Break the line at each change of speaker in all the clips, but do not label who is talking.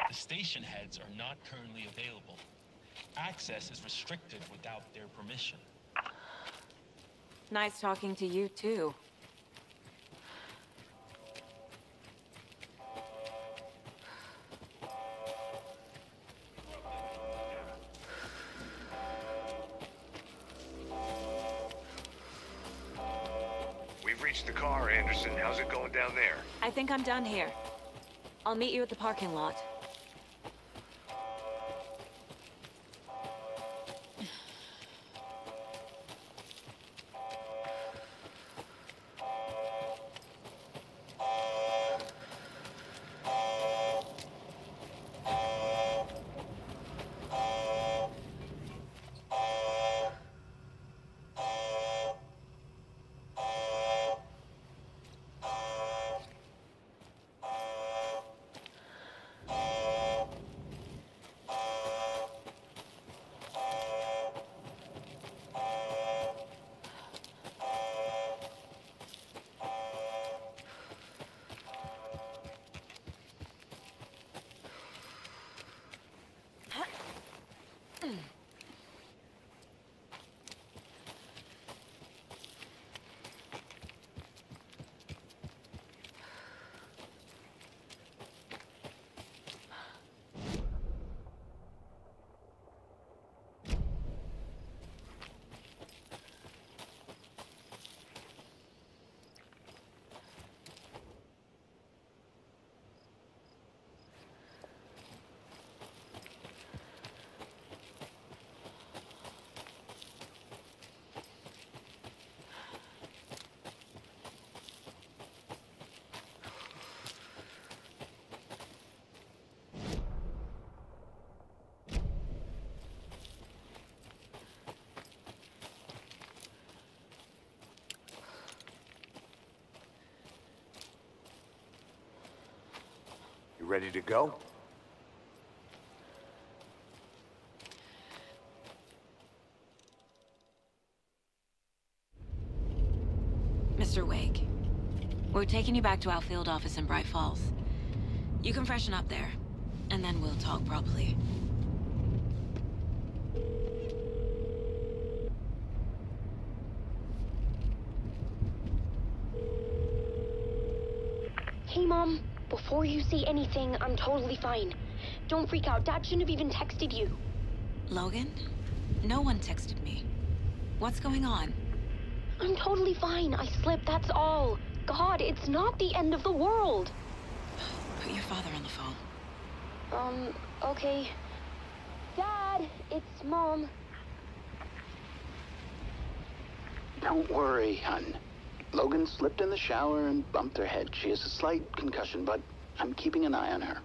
The station heads are not currently available. Access is restricted without their permission.
Nice talking to you, too.
We've reached the car, Anderson. How's it going down there?
I think I'm done here. I'll meet you at the parking lot.
Ready to go?
Mr. Wake, we're taking you back to our field office in Bright Falls. You can freshen up there. And then we'll talk properly.
Hey, Mom. Before you say anything, I'm totally fine. Don't freak out. Dad shouldn't have even texted you.
Logan? No one texted me. What's going on?
I'm totally fine. I slipped, that's all. God, it's not the end of the world.
Put your father on the phone.
Okay. Dad, it's Mom.
Don't worry, hun. Logan slipped in the shower and bumped her head. She has a slight concussion, but I'm keeping an eye on her.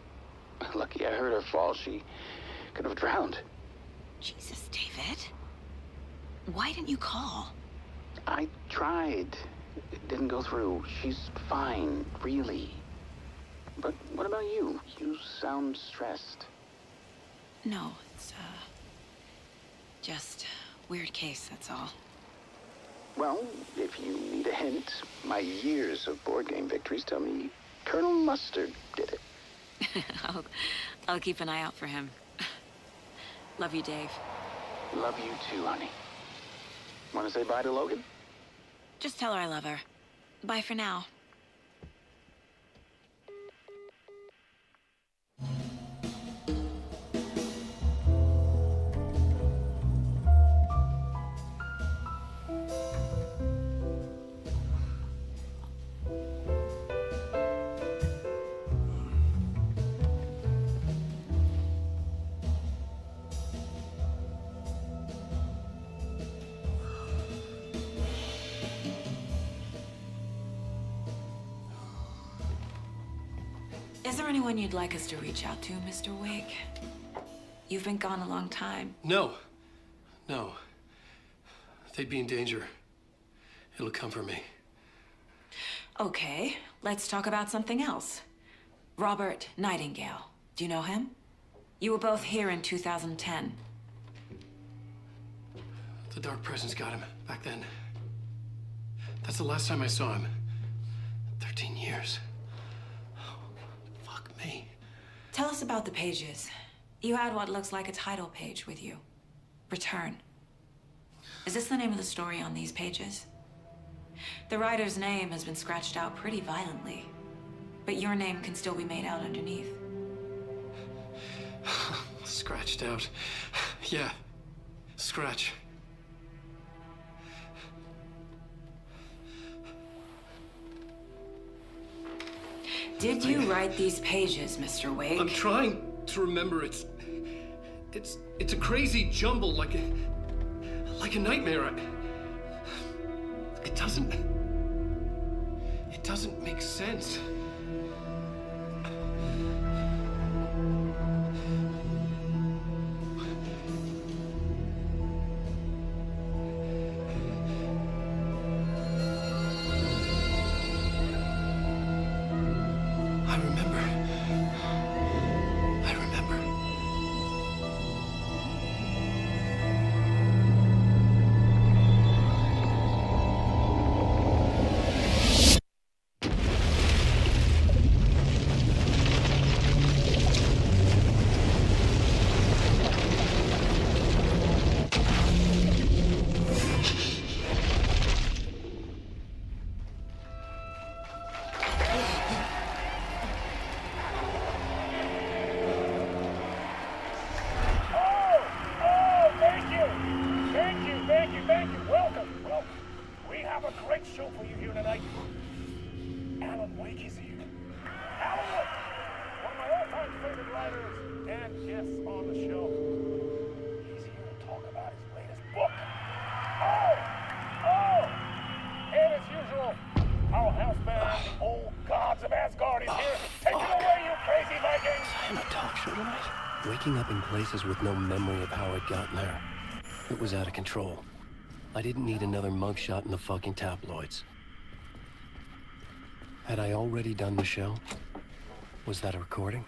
Lucky I heard her fall. She could have drowned.
Jesus, David. Why didn't you call?
I tried. It didn't go through. She's fine, really. But what about you? You sound stressed.
No, it's, just weird case, that's all.
Well, if you need a hint, my years of board game victories tell me Colonel Mustard did it.
I'll keep an eye out for him. Love you, Dave.
Love you too, honey. Want to say bye to Logan?
Just tell her I love her. Bye for now. Is there anyone you'd like us to reach out to, Mr. Wake? You've been gone a long time.
No. They'd be in danger. It'll come for me.
Okay, let's talk about something else. Robert Nightingale. Do you know him? You were both here in 2010.
The Dark Presence got him back then. That's the last time I saw him. 13 years. Fuck me.
Tell us about the pages. You had what looks like a title page with you. Return. Is this the name of the story on these pages? The writer's name has been scratched out pretty violently, but your name can still be made out underneath.
Scratched out. Yeah. Scratch.
Did you write these pages, Mr. Wake?
I'm trying to remember. It's a crazy jumble, like a nightmare. It doesn't make sense. Waking up in places with no memory of how I'd gotten there. It was out of control. I didn't need another mugshot in the fucking tabloids. Had I already done the show? Was that a recording?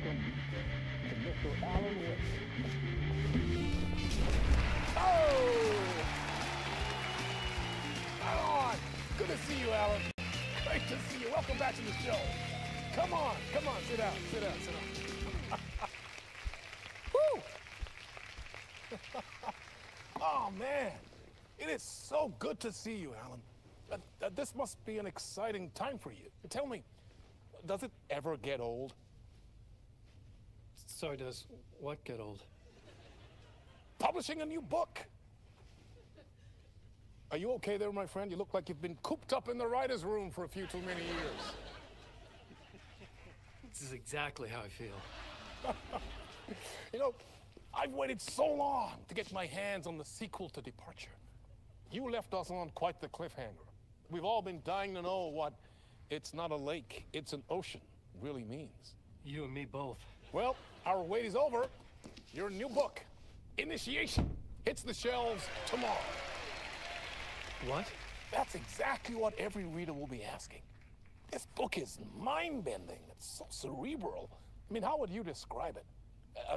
welcome to Mr. Alan Wake. Oh! Right on! Good to see you, Alan. Great to see you. Welcome back to the show. Come on, sit down, sit down. Woo! Oh, man. It is so good to see you, Alan. This must be an exciting time for you. Tell me, does it ever get old?
Sorry, does what get old?
Publishing a new book. Are you okay there, my friend? You look like you've been cooped up in the writer's room for a few too many years.
This is exactly how I feel.
You know, I've waited so long to get my hands on the sequel to Departure. You left us on quite the cliffhanger. We've all been dying to know what "it's not a lake, it's an ocean" really means.
You and me both.
Well, our wait is over. Your new book, Initiation, hits the shelves tomorrow.
What?
That's exactly what every reader will be asking. This book is mind-bending. It's so cerebral. I mean, how would you describe it?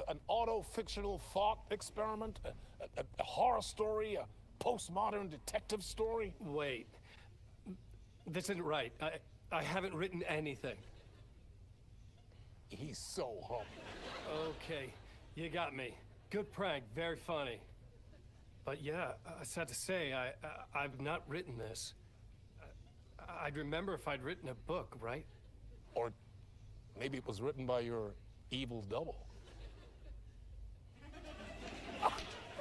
An auto-fictional thought experiment? A horror story? A postmodern detective story?
Wait. This isn't right. I haven't written anything.
He's so humble.
Okay, you got me. Good prank, very funny. But yeah, sad to say, I've not written this. I'd remember if I'd written a book, right?
Or maybe it was written by your evil double.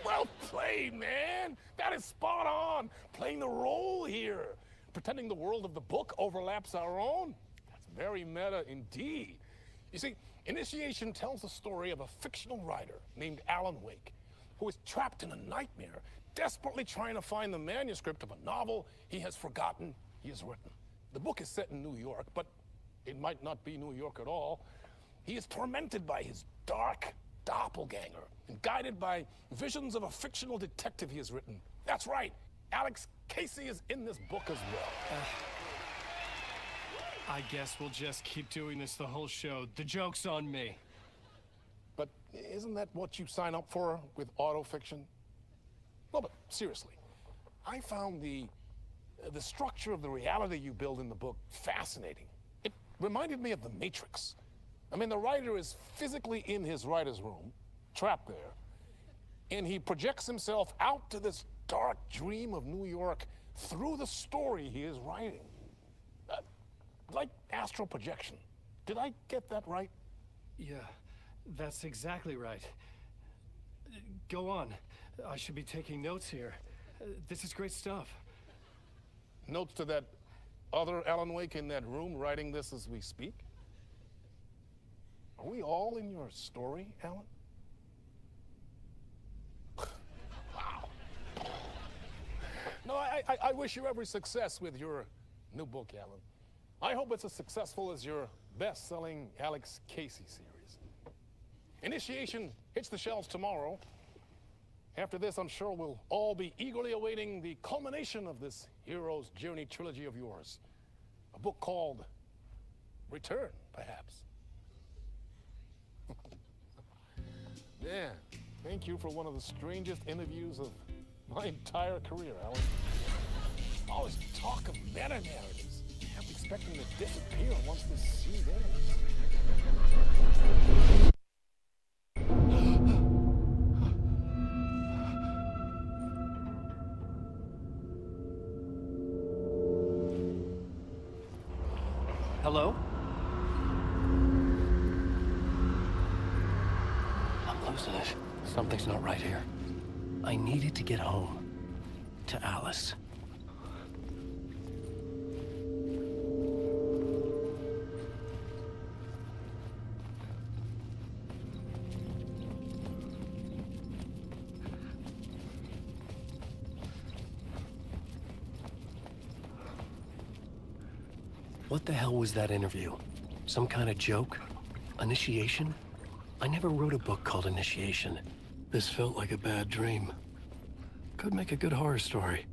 Well played, man! That is spot on! Playing the role here. Pretending the world of the book overlaps our own. That's very meta indeed. You see, Initiation tells the story of a fictional writer named Alan Wake, who is trapped in a nightmare, desperately trying to find the manuscript of a novel he has forgotten he has written. The book is set in New York, but it might not be New York at all. He is tormented by his dark doppelganger and guided by visions of a fictional detective he has written. That's right, Alex Casey is in this book as well.
I guess we'll just keep doing this the whole show. The joke's on me.
But isn't that what you sign up for with autofiction? No, but seriously, I found the structure of the reality you build in the book fascinating. It reminded me of The Matrix. I mean, the writer is physically in his writer's room, trapped there, and he projects himself out to this dark dream of New York through the story he is writing. Like astral projection. Did I get that right?
Yeah, that's exactly right. Go on. I should be taking notes here. This is great stuff.
Notes to that other Alan Wake in that room writing this as we speak? Are we all in your story, Alan? Wow. No, I wish you every success with your new book, Alan. I hope it's as successful as your best-selling Alex Casey series. Initiation hits the shelves tomorrow. After this, I'm sure we'll all be eagerly awaiting the culmination of this hero's journey trilogy of yours. A book called Return, perhaps. Yeah, thank you for one of the strangest interviews of my entire career, Alan. Always talk of meta-narratives. I'm expecting to disappear once this scene ends.
Hello? I'm losing it. Something's not right here. I needed to get home. To Alice. What the hell was that interview? Some kind of joke? Initiation? I never wrote a book called Initiation. This felt like a bad dream. Could make a good horror story.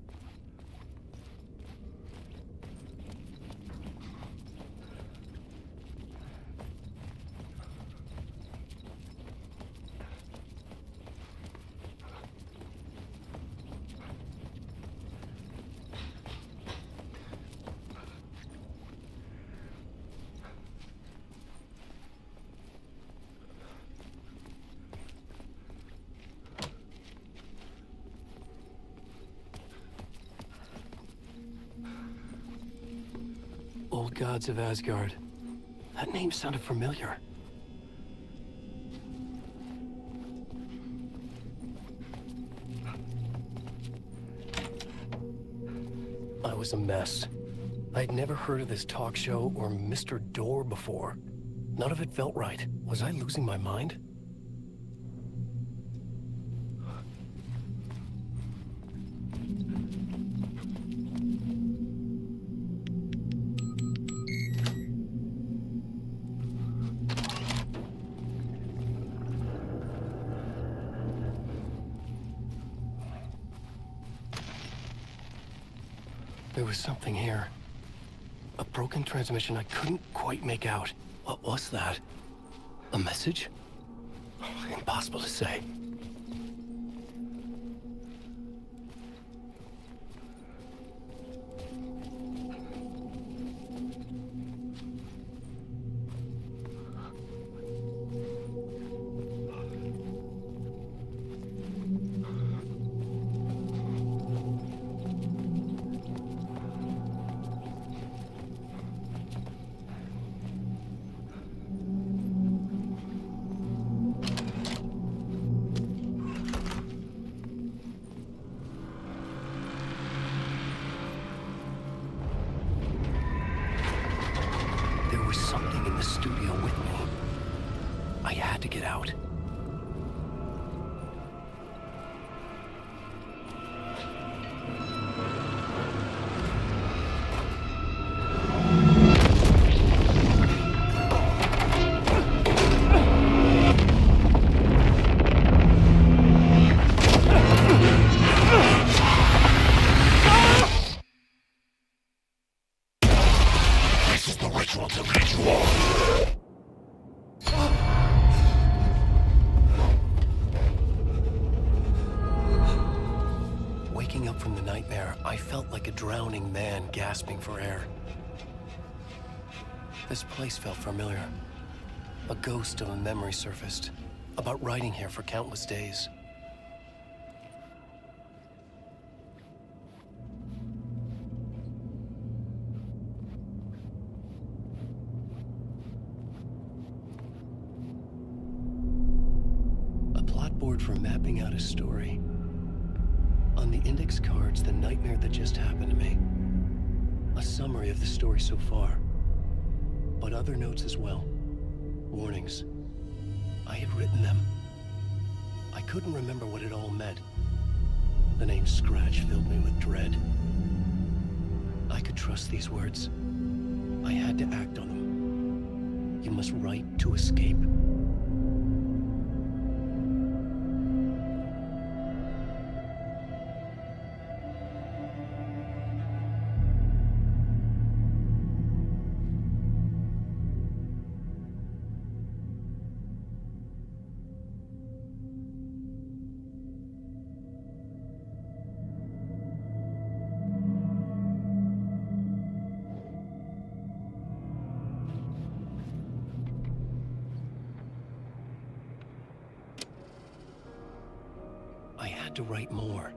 Old gods of Asgard. That name sounded familiar. I was a mess. I'd never heard of this talk show or Mr. Door before. None of it felt right. Was I losing my mind? There was something here. A broken transmission I couldn't quite make out. What was that? A message? Impossible to say. Gasping for air. This place felt familiar. A ghost of a memory surfaced, about riding here for countless days. A plot board for mapping out a story. On the index cards, the nightmare that just happened to me. A summary of the story so far, but other notes as well. Warnings. I had written them. I couldn't remember what it all meant. The name Scratch filled me with dread. I could trust these words. I had to act on them. You must write to escape. To write more.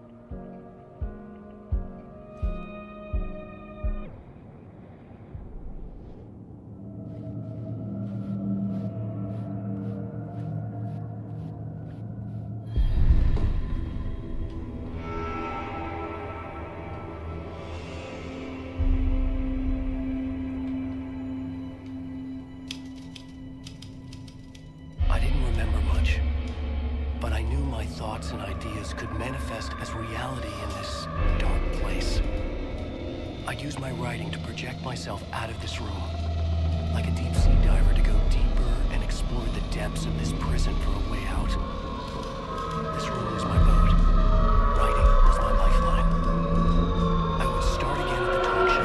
I didn't remember much, but I knew my thoughts and ideas could manifest as reality in this dark place. I'd use my writing to project myself out of this room, like a deep-sea diver to go deeper and explore the depths of this prison for a way out. This room was my boat. Writing was my lifeline. I would start again at the talk show.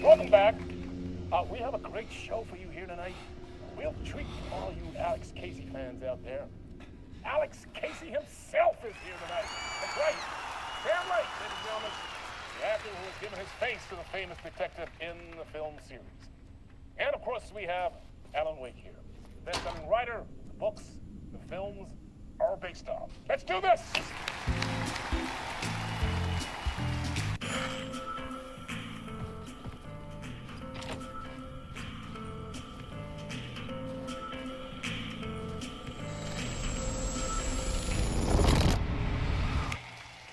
Welcome back. We have a great show for you here tonight. We'll treat all you Alex Casey fans out there. Alex Casey himself is here tonight. That's right, Sam Lake, ladies and gentlemen, the actor who has given his face to the famous detective in the film series. And of course, we have Alan Wake here, the best-selling writer, the books, the films are based on. Let's do this!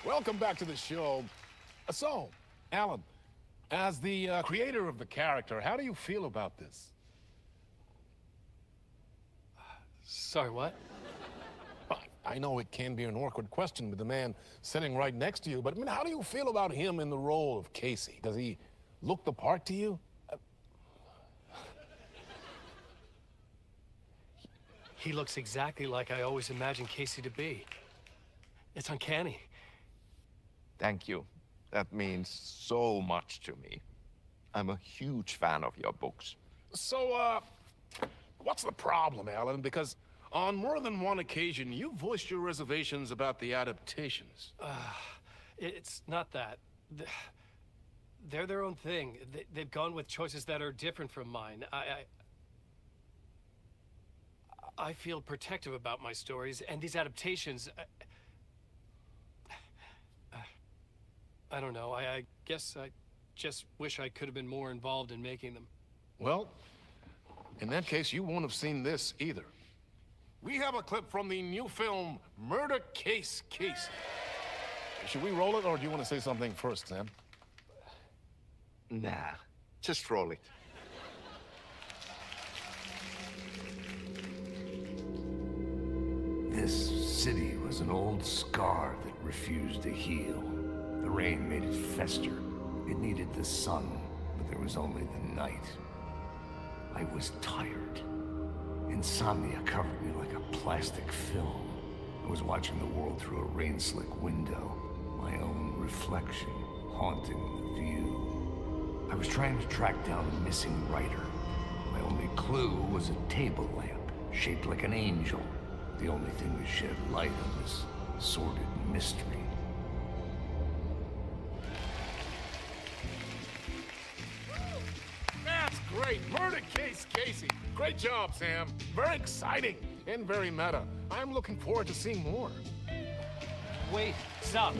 Welcome back to the show. So, Alan, as the creator of the character, how do you feel about this?
Sorry, what?
I know it can be an awkward question with the man sitting right next to you, but I mean, how do you feel about him in the role of Casey? Does he look the part to you?
He looks exactly like I always imagined Casey to be. It's uncanny.
Thank you. That means so much to me. I'm a huge fan of your books.
So, what's the problem, Alan? Because on more than one occasion, you voiced your reservations about the adaptations.
It's not that. They're their own thing. They've gone with choices that are different from mine. I feel protective about my stories, and these adaptations... I don't know. I guess I just wish I could have been more involved in making them.
Well, in that case, you won't have seen this either. We have a clip from the new film, Murder Case Casey. Should we roll it, or do you want to say something first, Sam?
Nah, just roll it.
This city was an old scar that refused to heal. The rain made it fester. It needed the sun, but there was only the night. I was tired. Insomnia covered me like a plastic film. I was watching the world through a rain-slick window, my own reflection haunting the view. I was trying to track down a missing writer. My only clue was a table lamp, shaped like an angel. The only thing that shed light on this sordid mystery.
That's great! Murder Case Casey! Great job, Sam. Very exciting and very meta. I'm looking forward to seeing more.
Wait, stop.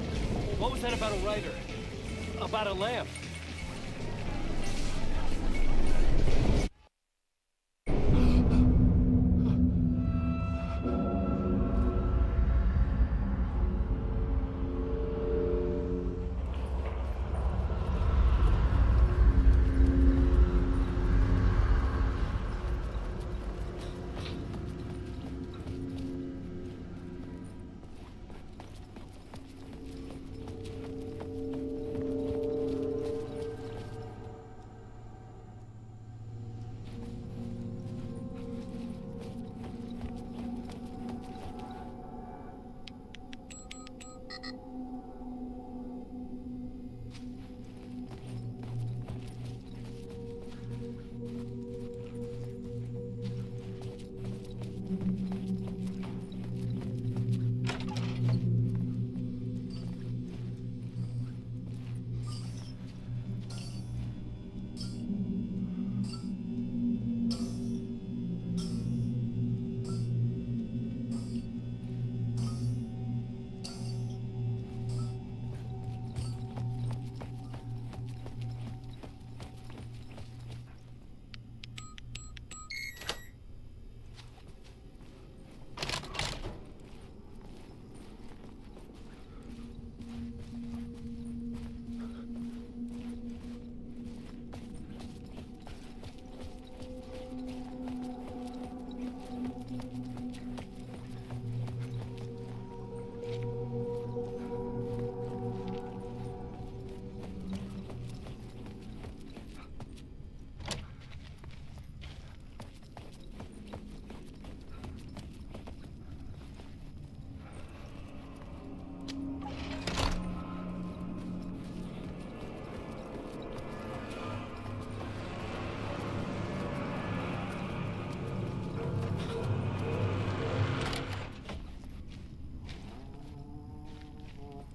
What was that about a writer? About a lamp?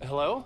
Hello?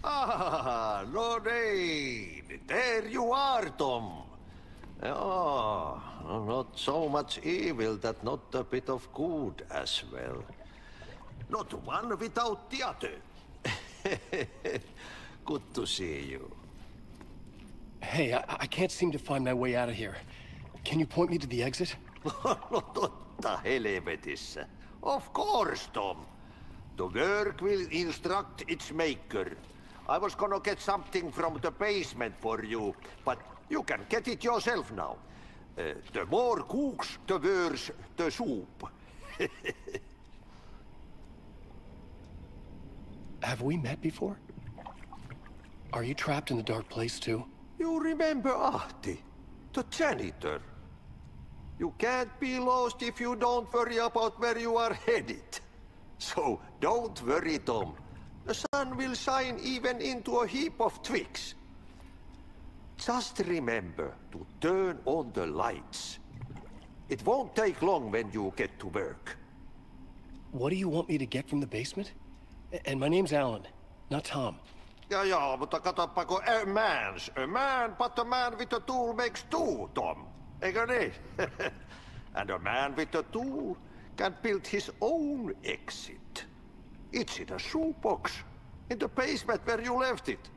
Ah, Lorraine! There you are, Tom. Oh, not so much evil that not a bit of good as well. Not one without the other. Good to see you.
Hey, I can't seem to find my way out of here. Can you point me to the exit?
Totta helvetissä. Of course, Tom.
The work will instruct its maker. I was gonna get something from the basement for you, but you can get it yourself now. The more cooks, the worse the soup.
Have we met before? Are you trapped in the dark place too?
You remember Ahti, the janitor. You can't be lost if you don't worry about where you are headed. So don't worry, Tom. The sun will shine even into a heap of twigs. Just remember to turn on the lights. It won't take long when you get to work.
What do you want me to get from the basement? And my name's Alan, not Tom.
Ja, mutta katsopako a man, but a man with a tool makes two, Tom. Eikö niin? And a man with a tool can build his own exit. It's in a shoebox, in the basement where you left it.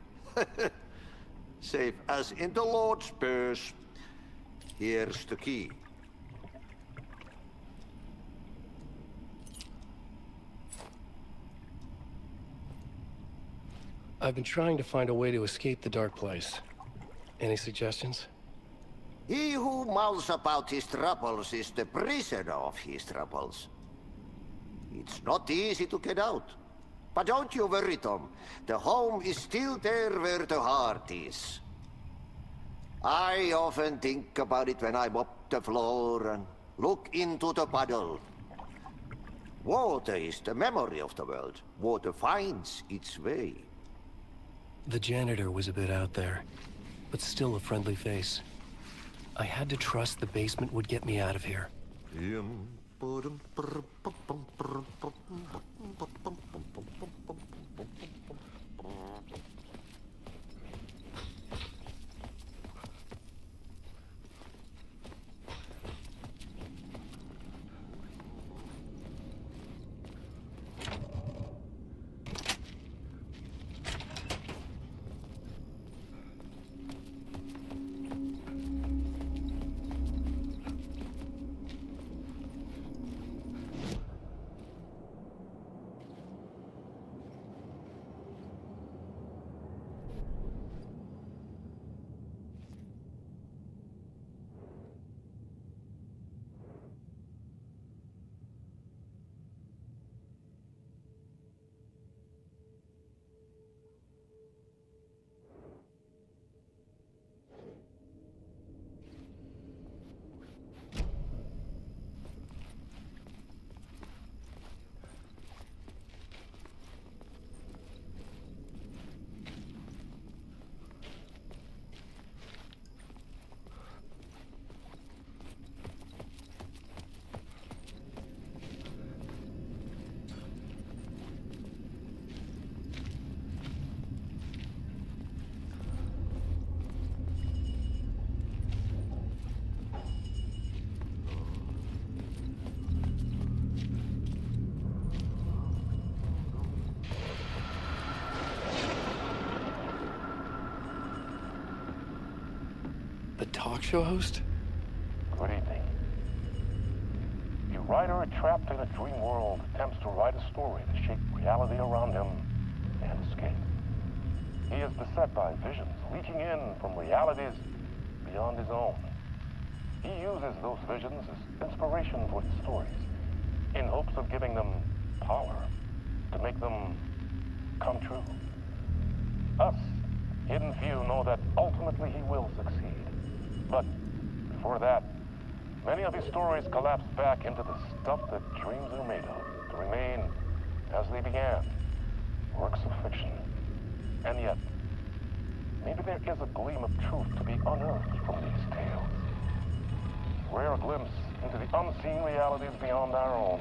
Safe as in the Lord's purse. Here's the key.
I've been trying to find a way to escape the dark place. Any suggestions?
He who mouths about his troubles is the prisoner of his troubles. It's not easy to get out. But don't you worry, Tom. The home is still there where the heart is. I often think about it when I mop the floor and look into the puddle. Water is the memory of the world. Water finds its way.
The janitor was a bit out there, but still a friendly face. I had to trust the basement would get me out of here. Talk show host?
Good evening. A writer trapped in a dream world attempts to write a story to shape reality around him and escape. He is beset by visions leaking in from realities beyond his own. He uses those visions as inspiration for his stories, in hopes of giving them power, to make them come true. Us, hidden few, know that ultimately he will succeed. But before that, many of his stories collapse back into the stuff that dreams are made of, to remain as they began, works of fiction. And yet, maybe there is a gleam of truth to be unearthed from these tales. A rare glimpse into the unseen realities beyond our own,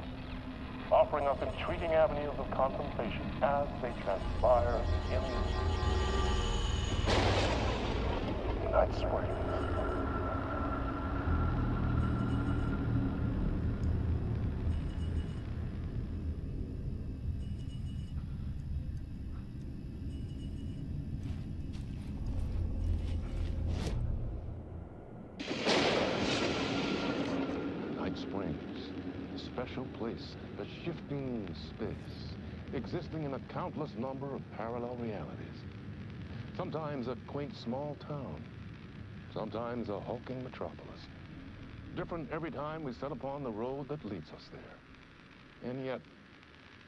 offering us intriguing avenues of contemplation as they transpire in Night Springs.
Night Springs, a special place, a shifting space.
existing in a countless number of parallel realities. Sometimes a quaint small town, sometimes a hulking metropolis. Different every time we set upon the road that leads us there. And yet,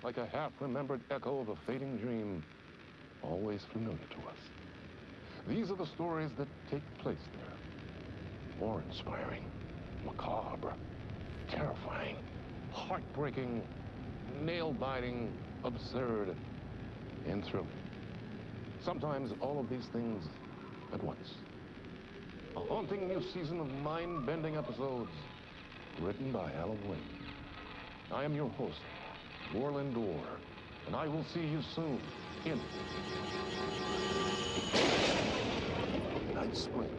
like a half-remembered echo of a fading dream, always familiar to us. These are the stories that take place there. Awe-inspiring, macabre, terrifying, heartbreaking, nail-biting, absurd, and thrilling. Sometimes all of these things at once. A haunting new season of mind-bending episodes written by Alan Wake. I am your host, Warland Dorr, and I will see you soon in Night Springs.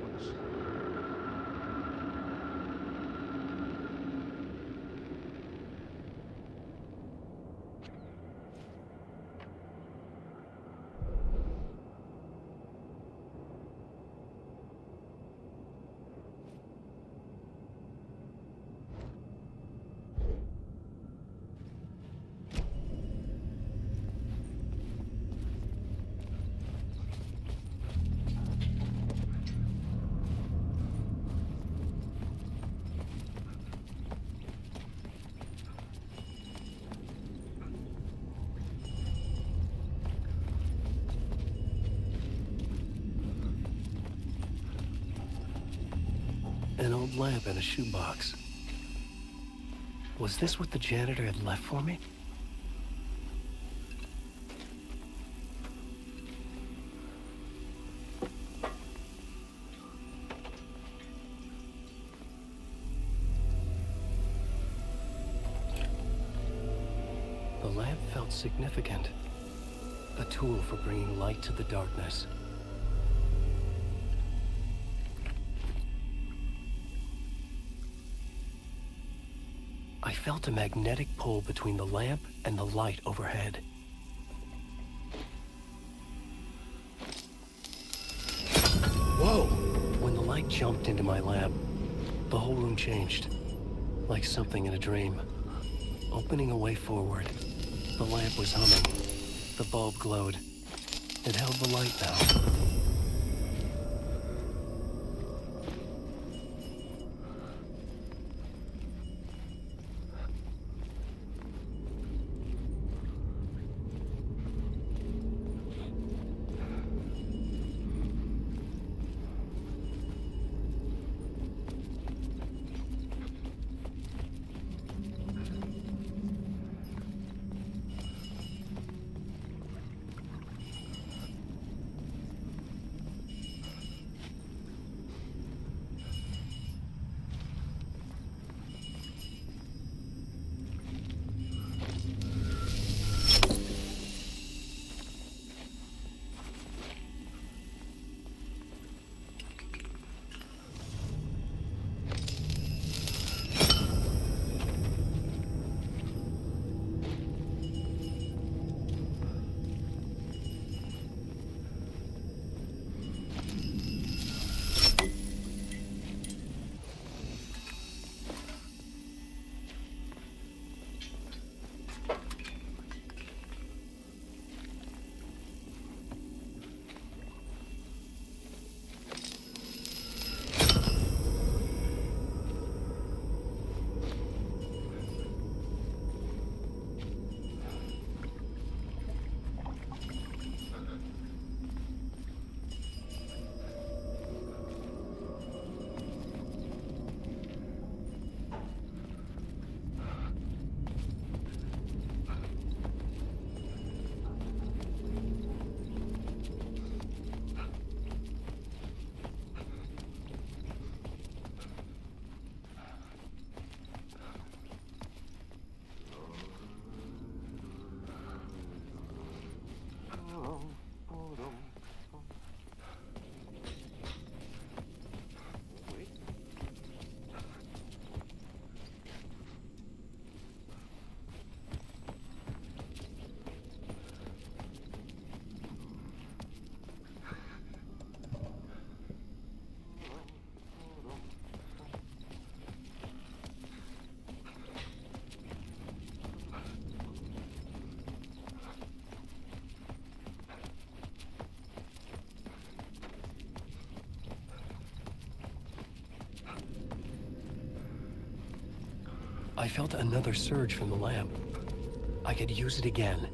An old lamp in a shoebox. Was this what the janitor had left for me? The lamp felt significant. A tool for bringing light to the darkness. I felt a magnetic pull between the lamp and the light overhead. Whoa! When the light jumped into my lamp, the whole room changed. Like something in a dream. Opening a way forward, the lamp was humming. The bulb glowed. It held the light now. I felt another surge from the lamp. I could use it again.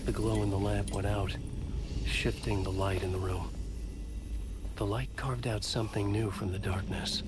The glow in the lamp went out, shifting the light in the room. The light carved out something new from the darkness.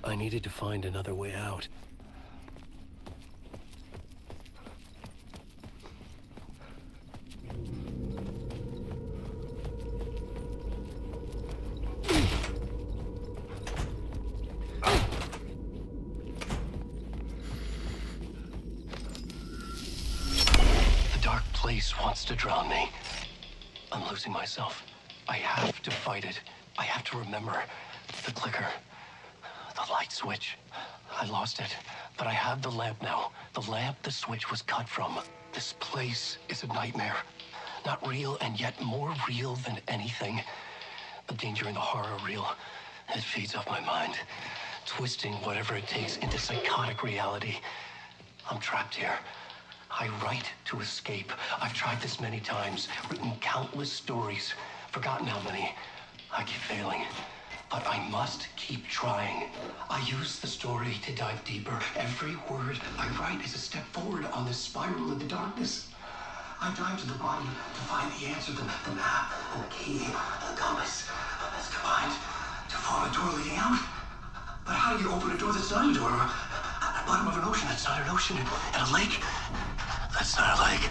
I needed to find another way out. wants to drown me. I'm losing myself. I have to fight it. I have to remember. The clicker. The light switch. I lost it. But I have the lamp now. The lamp the switch was cut from. This place is a nightmare. Not real, and yet more real than anything. The danger in the horror reel. It feeds off my mind. Twisting whatever it takes into psychotic reality. I'm trapped here. I write to escape. I've tried this many times, written countless stories, forgotten how many. I keep failing, but I must keep trying. I use the story to dive deeper. Every word I write is a step forward on this spiral of the darkness. I dive to the bottom to find the answer, the map, and the key, the compass. That's combined to form a door leading out. But how do you open a door that's not a door? At the bottom of an ocean that's not an ocean, and a lake that's not a lake.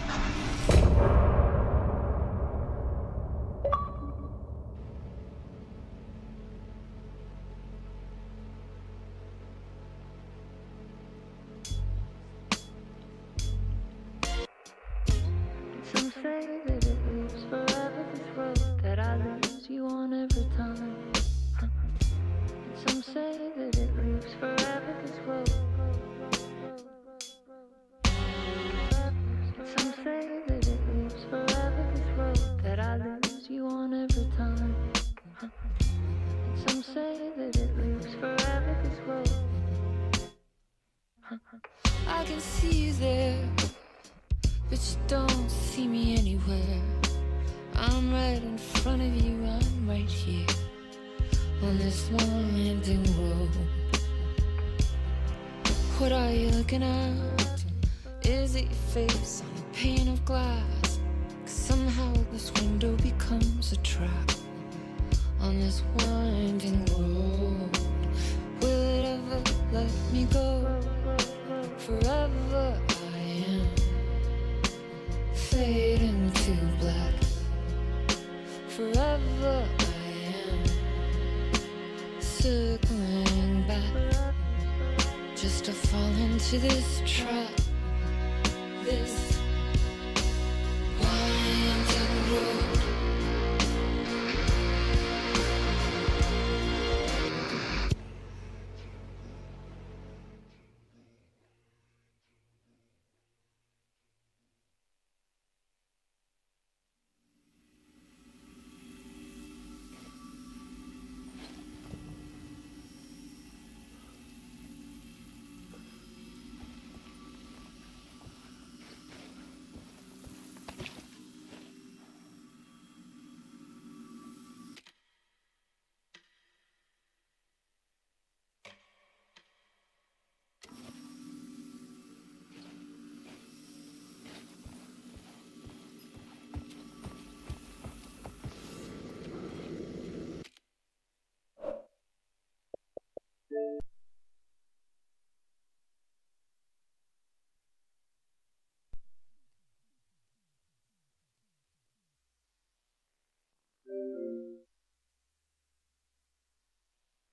Some say that it lives forever, this road that I lose you on every time. Some say that it lives forever, this road. Some say that it lives forever, this road that I lose you on every time. Some say that it lives forever, this road. I can see you there, but you don't see me anywhere. I'm right in front of you, I'm right here on this winding road. What are you looking at? Is it your face on a pane of glass? 'Cause somehow this window becomes a trap on this winding road. Will it ever let me go? Forever I am fading to black. Forever I am circling back, just to fall into this trap.